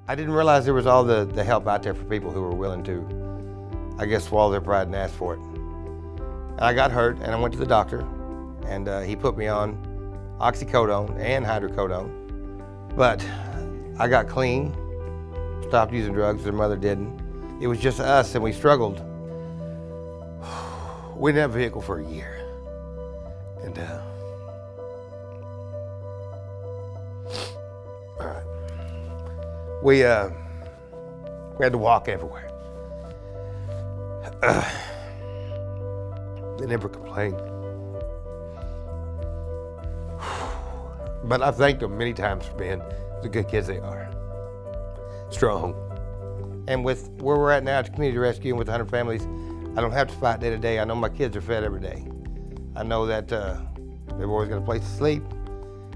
I didn't realize there was all the help out there for people who were willing to, I guess, swallow their pride and ask for it. And I got hurt and I went to the doctor and he put me on oxycodone and hydrocodone. But I got clean, stopped using drugs, their mother didn't. It was just us and we struggled. We didn't have a vehicle for a year. And all right. We had to walk everywhere. They never complained. But I thanked them many times for being the good kids they are. Strong. And with where we're at now at the community rescue and with 100 families, I don't have to fight day to day. I know my kids are fed every day. I know that they've always got a place to sleep,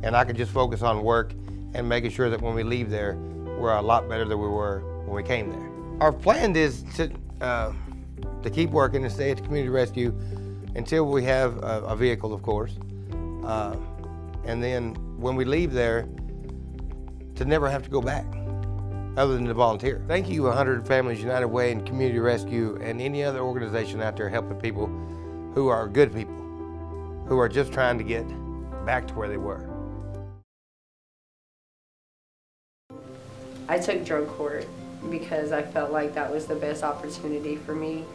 and I can just focus on work and making sure that when we leave there, we're a lot better than we were when we came there. Our plan is to keep working and stay at the community rescue until we have a vehicle, of course. And then when we leave there, to never have to go back, other than to volunteer. Thank you, 100 Families United Way and Community Rescue and any other organization out there helping people who are good people, who are just trying to get back to where they were. I took drug court because I felt like that was the best opportunity for me,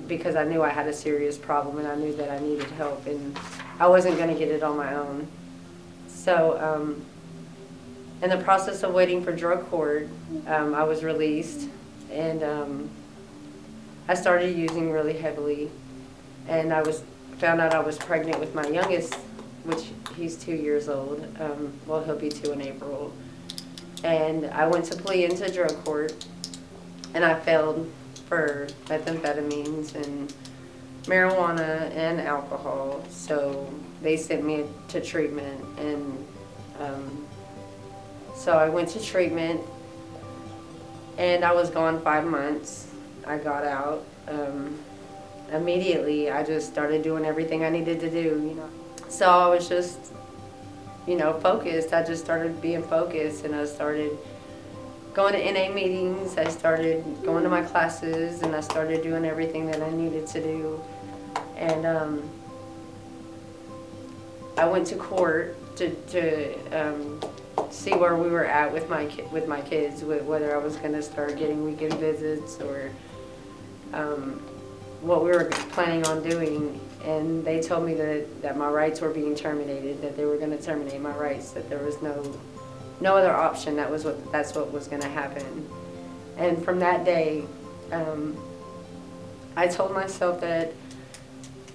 because I knew I had a serious problem and I knew that I needed help and I wasn't going to get it on my own. So in the process of waiting for drug court, I was released and I started using really heavily, and found out I was pregnant with my youngest, which he's 2 years old. Well, he'll be 2 in April. And I went to plea into drug court, and I failed for methamphetamines and marijuana and alcohol. So they sent me to treatment, and so I went to treatment, and I was gone 5 months. I got out. Immediately, I just started doing everything I needed to do, So I was just, focused. I just started being focused, and I started going to NA meetings. I started going to my classes, and I started doing everything that I needed to do. And I went to court to see where we were at with my kids, whether I was going to start getting weekend visits or what we were planning on doing. And they told me that my rights were being terminated, that they were going to terminate my rights, that there was no other option. That's what was going to happen. And from that day, I told myself that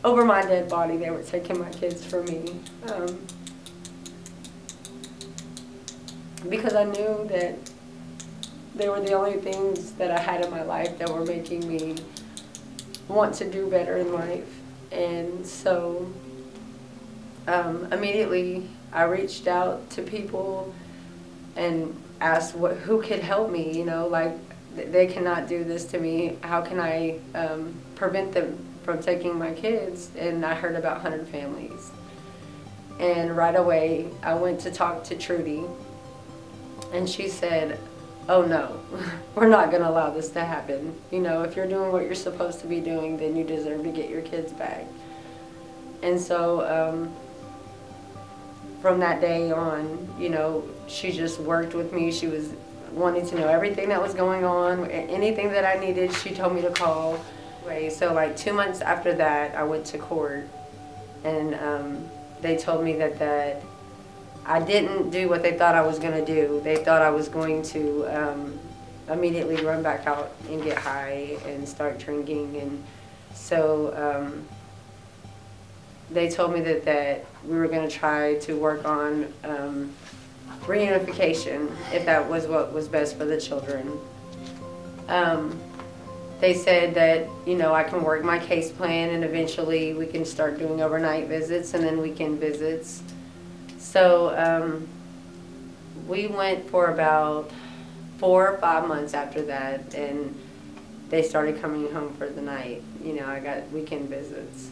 over my dead body, they were taking my kids from me. Because I knew that they were the only things that I had in my life that were making me want to do better in life. And so immediately I reached out to people and asked who could help me, like they cannot do this to me. How can I prevent them from taking my kids? And I heard about 100 Families. And right away I went to talk to Trudy, and she said, oh no, we're not going to allow this to happen. If you're doing what you're supposed to be doing, then you deserve to get your kids back. And so from that day on, she just worked with me. She was wanting to know everything that was going on, anything that I needed, she told me to call. So like 2 months after that, I went to court, and they told me that I didn't do what they thought I was going to do. They thought I was going to immediately run back out and get high and start drinking. And so they told me that we were going to try to work on reunification, if that was what was best for the children. They said that, I can work my case plan, and eventually we can start doing overnight visits and then weekend visits. So we went for about 4 or 5 months after that, and they started coming home for the night. I got weekend visits.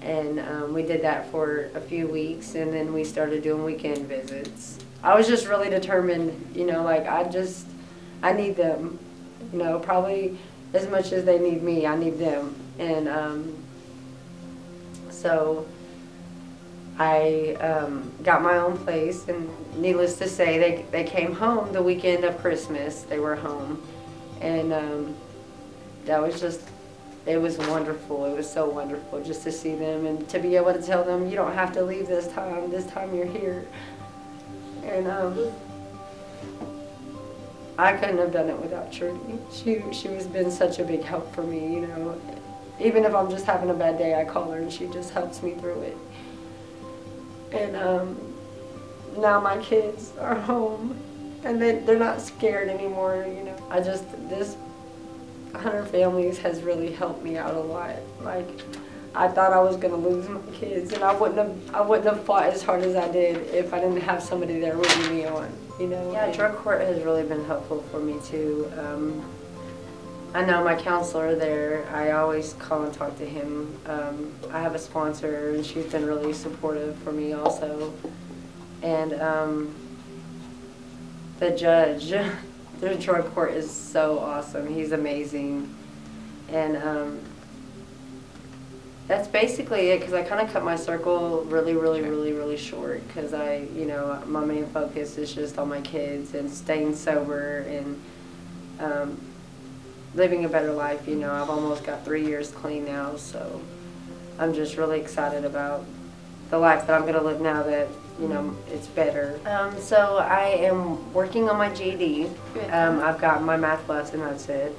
And we did that for a few weeks, and then we started doing weekend visits. I was just really determined, like I need them, probably as much as they need me, I need them. And so I got my own place, and needless to say, they came home the weekend of Christmas. They were home, and that was just, it was wonderful. It was so wonderful just to see them and to be able to tell them, you don't have to leave this time you're here. And I couldn't have done it without Trudy. She has been such a big help for me, Even if I'm just having a bad day, I call her and she just helps me through it. And now my kids are home and they're not scared anymore, this 100 Families has really helped me out a lot. Like, I thought I was gonna lose my kids, and I wouldn't have fought as hard as I did if I didn't have somebody there rooting me on, Yeah, drug court has really been helpful for me too. I know my counselor there, I always call and talk to him. I have a sponsor, and she's been really supportive for me also. And the judge, the drug court is so awesome. He's amazing. And that's basically it, because I kind of cut my circle really short, because my main focus is just on my kids and staying sober and living a better life. I've almost got 3 years clean now, so I'm just really excited about the life that I'm going to live now that, it's better. So I am working on my GED. I've got my math left, and that's it.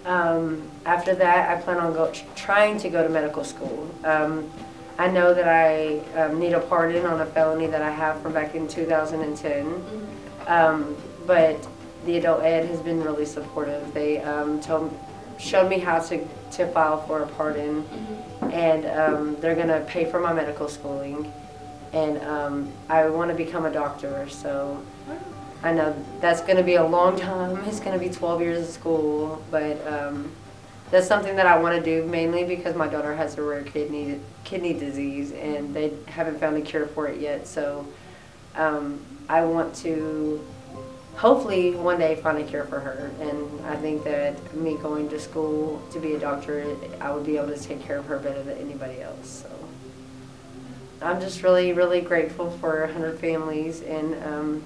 After that, I plan on trying to go to medical school. I know that I need a pardon on a felony that I have from back in 2010, but the adult ed has been really supportive. They showed me how to file for a pardon, and they're going to pay for my medical schooling, and I want to become a doctor, so I know that's going to be a long time. It's going to be 12 years of school, but that's something that I want to do, mainly because my daughter has a rare kidney disease, and they haven't found a cure for it yet. So I want to hopefully one day find a cure for her, and I think that me going to school to be a doctor, I would be able to take care of her better than anybody else. So I'm just really grateful for 100 Families, and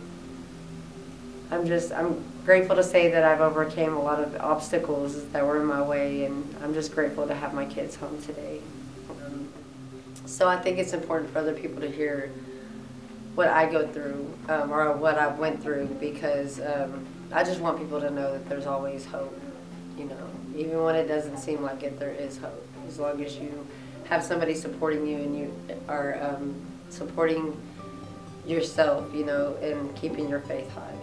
I'm grateful to say that I've overcame a lot of obstacles that were in my way, and I'm just grateful to have my kids home today. So I think it's important for other people to hear what I go through, or what I went through, because I just want people to know that there's always hope, even when it doesn't seem like it, there is hope. As long as you have somebody supporting you, and you are supporting yourself, and keeping your faith high.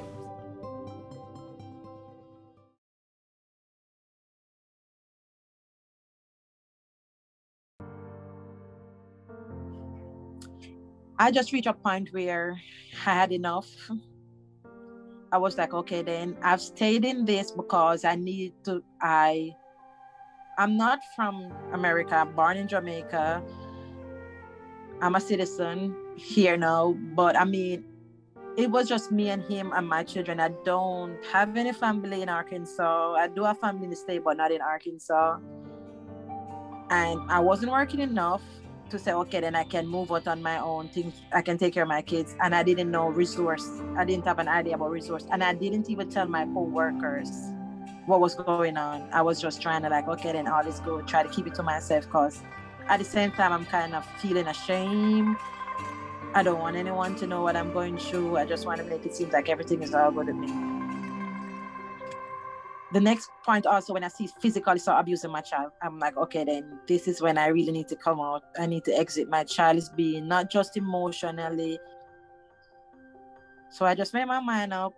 I just reached a point where I had enough. I was like, okay, then I've stayed in this because I need to. I'm not from America. I'm born in Jamaica. I'm a citizen here now, but it was just me and him and my children. I don't have any family in Arkansas. I do have family in the state, but not in Arkansas. And I wasn't working enough to say, okay, then I can move out on my own, things, I can take care of my kids. And I didn't know resource. I didn't have an idea about resource. And I didn't even tell my co-workers what was going on. I was just trying to okay, then all is good. Try to keep it to myself, because at the same time, I'm kind of feeling ashamed. I don't want anyone to know what I'm going through. I just want to make it seem like everything is all good with me. The next point also, when I see physically start abusing my child, I'm like, okay, then this is when I really need to come out. I need to exit. My child is being not just emotionally. So I just made my mind up.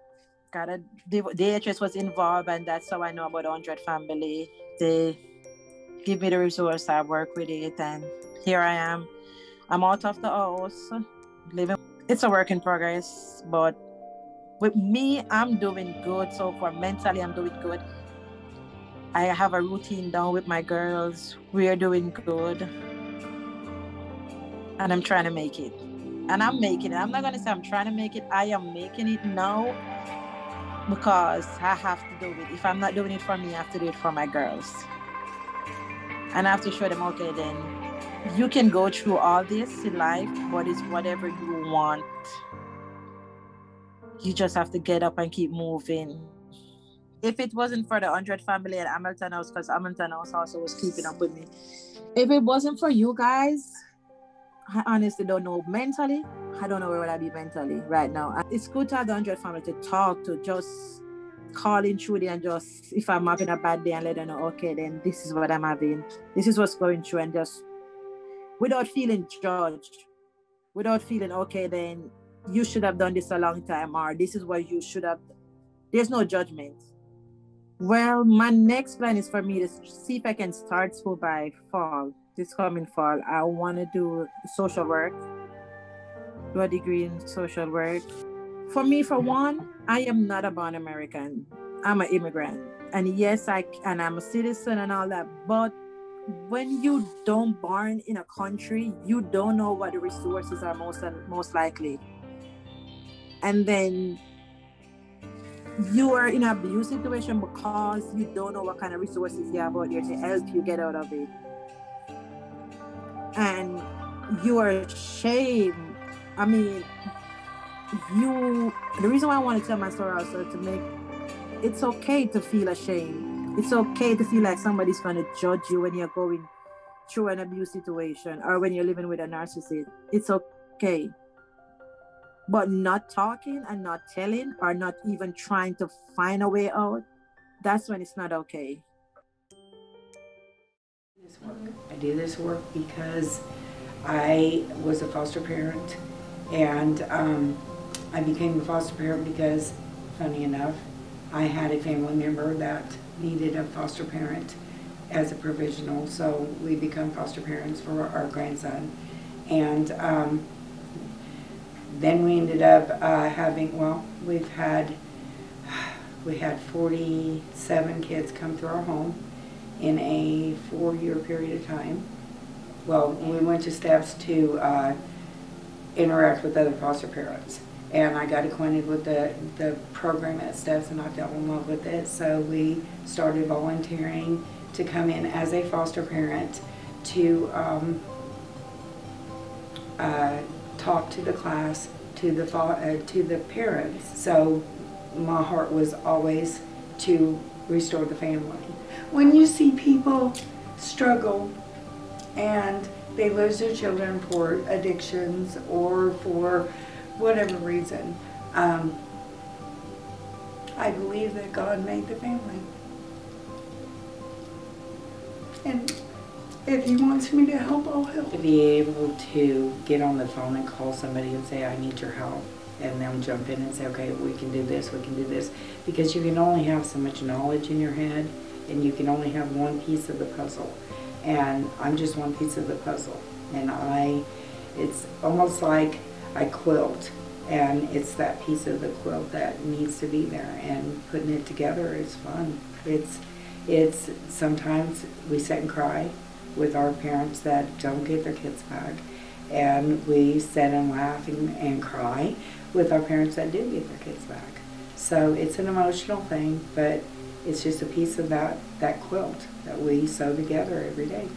DHS was involved, and that's how I know about 100 Family. They give me the resource, I work with it, and here I am. I'm out of the house, living. It's a work in progress, but with me, I'm doing good so far. Mentally, I'm doing good. I have a routine down with my girls. We are doing good. And I'm trying to make it. And I'm making it. I'm not gonna say I'm trying to make it. I am making it now because I have to do it. If I'm not doing it for me, I have to do it for my girls. And I have to show them, okay, then you can go through all this in life, but it's whatever you want. You just have to get up and keep moving. If it wasn't for the 100 family at Hamilton House, because Hamilton House also was keeping up with me. If it wasn't for you guys, I honestly don't know mentally. I don't know where would I be mentally right now. It's good to have the 100 family to talk to, just call in through there and just, if I'm having a bad day, and let them know, okay, then this is what I'm having. This is what's going through, and just without feeling judged, without feeling, okay, then you should have done this a long time, or this is what you should have. There's no judgment. Well, my next plan is for me to see if I can start school by fall. This coming fall, I want to do social work, do a degree in social work. For me, for one, I am not a born American. I'm an immigrant. And yes, I'm a citizen and all that. But when you don't born in a country, you don't know what the resources are most likely. And then you are in an abuse situation because you don't know what kind of resources you have out there to help you get out of it. And you are ashamed. I mean, the reason why I want to tell my story also to make, it's okay to feel ashamed. It's okay to feel like somebody's going to judge you when you're going through an abuse situation or when you're living with a narcissist. It's okay. But not talking and not telling or not even trying to find a way out, that's when it's not okay. I do this work because I was a foster parent, and I became a foster parent because, funny enough, I had a family member that needed a foster parent as a provisional, so we become foster parents for our grandson. And then we ended up we had 47 kids come through our home in a 4-year period of time. Well, we went to steps to interact with other foster parents. And I got acquainted with the program at Steps, and I fell in love with it. So we started volunteering to come in as a foster parent to talk to the class, to the parents. So my heart was always to restore the family. When you see people struggle and they lose their children for addictions or for whatever reason, I believe that God made the family. And if He wants me to help, I'll help. To be able to get on the phone and call somebody and say, I need your help, and them jump in and say, okay, we can do this, we can do this. Because you can only have so much knowledge in your head, and you can only have one piece of the puzzle. And I'm just one piece of the puzzle. And it's almost like I quilt, and it's that piece of the quilt that needs to be there, and putting it together is fun. It's sometimes we sit and cry with our parents that don't get their kids back, and we sit and laugh and cry with our parents that do get their kids back. So it's an emotional thing, but it's just a piece of that quilt that we sew together every day.